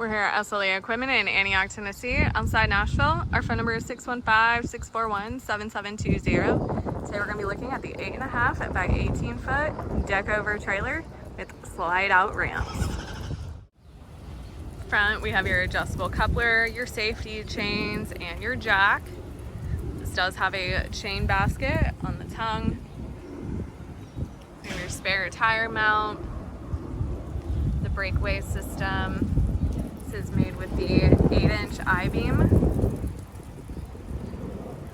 We're here at SLA Equipment in Antioch, Tennessee, outside Nashville. Our phone number is 615-641-7720. Today we're going to be looking at the 8.5 by 18 foot Deckover trailer with slide out ramps. Front, we have your adjustable coupler, your safety chains, and your jack. This does have a chain basket on the tongue. We have your spare tire mount, the Breakaway system. This is made with the 8-inch I-beam.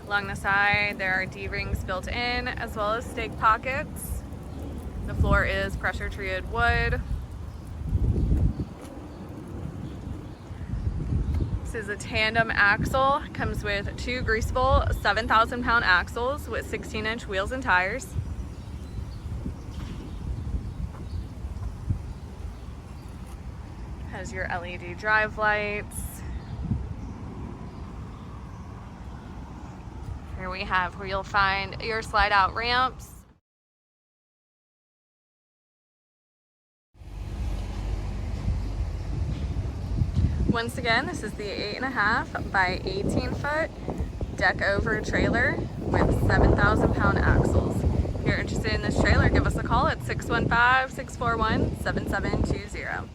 Along the side, there are D-rings built in, as well as stake pockets. The floor is pressure treated wood. This is a tandem axle. Comes with two Greaseable 7,000-pound axles with 16-inch wheels and tires. Has your LED drive lights. Here we have where you'll find your slide out ramps. Once again, this is the 8.5 by 18 foot Deckover trailer with 7,000-pound axles. If you're interested in this trailer, give us a call at 615-641-7720.